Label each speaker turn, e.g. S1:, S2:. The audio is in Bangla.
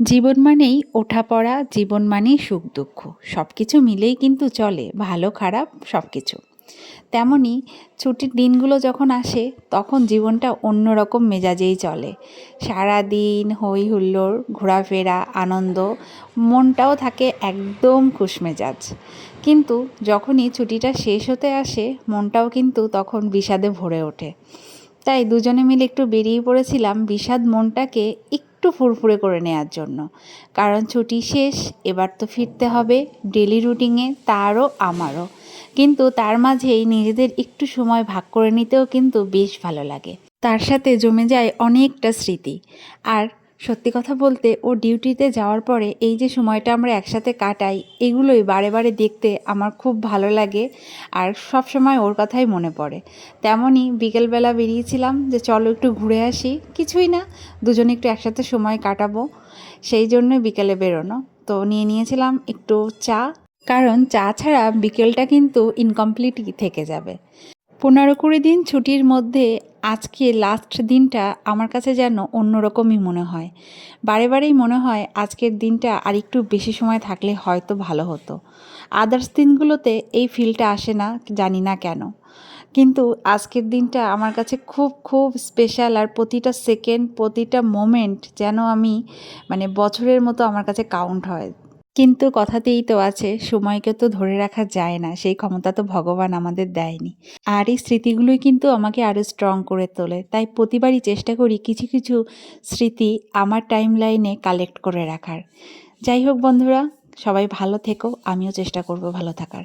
S1: জীবন মানেই ওঠাপড়া, জীবন মানেই সুখ দুঃখ। সব কিছু মিলেই কিন্তু চলে, ভালো খারাপ সব কিছু। তেমনই ছুটির দিনগুলো যখন আসে তখন জীবনটা অন্যরকম মেজাজেই চলে। সারাদিন হই হুল্লোড়, ঘোরাফেরা, আনন্দ, মনটাও থাকে একদম খুশমেজাজ। কিন্তু যখনই ছুটিটা শেষ হতে আসে মনটাও কিন্তু তখন বিষাদে ভরে ওঠে। তাই দুজনে মিলে একটু বেরিয়ে পড়েছিলাম বিষাদ মনটাকে একটু ফুরফুরে করে নেওয়ার জন্য। কারণ ছুটি শেষ, এবার তো ফিরতে হবে ডেলি রুটিনে, তারও আমারও। কিন্তু তার মাঝেই নিজেদের একটু সময় ভাগ করে নিতেও কিন্তু বেশ ভালো লাগে। তার সাথে জমে যায় অনেকটা স্মৃতি। আর সত্যি কথা বলতে ও ডিউটিতে যাওয়ার পরে এই যে সময়টা আমরা একসাথে কাটাই, এগুলোই বারে বারে দেখতে আমার খুব ভালো লাগে। আর সব সময় ওর কথাই মনে পড়ে। তেমনই বিকেলবেলা বেরিয়েছিলাম যে চলো একটু ঘুরে আসি, কিছুই না, দুজনে একটু একসাথে সময় কাটাবো, সেই জন্যই বিকেলে বেরোনো। তো নিয়েছিলাম একটু চা, কারণ চা ছাড়া বিকেলটা কিন্তু ইনকমপ্লিটই থেকে যাবে। 15-20 দিন ছুটির মধ্যে আজকে লাস্ট দিনটা আমার কাছে যেন অন্যরকমই মনে হয়। বারে বারেই মনে হয় আজকের দিনটা আর একটু বেশি সময় থাকলে হয়তো ভালো হতো। আদার্স দিনগুলোতে এই ফিলটা আসে না, জানি না কেন। কিন্তু আজকের দিনটা আমার কাছে খুব খুব স্পেশাল। আর প্রতিটা সেকেন্ড, প্রতিটা মোমেন্ট যেন আমি বছরের মতো আমার কাছে কাউন্ট হয়। কিন্তু কথাতেই তো আছে, সময়কে তো ধরে রাখা যায় না, সেই ক্ষমতা তো ভগবান আমাদের দেয়নি। আর এই স্মৃতিগুলোই কিন্তু আমাকে আরও স্ট্রং করে তোলে। তাই প্রতিবারই চেষ্টা করি কিছু কিছু স্মৃতি আমার টাইম লাইনে কালেক্ট করে রাখার। যাই হোক বন্ধুরা, সবাই ভালো থেকো, আমিও চেষ্টা করব ভালো থাকার।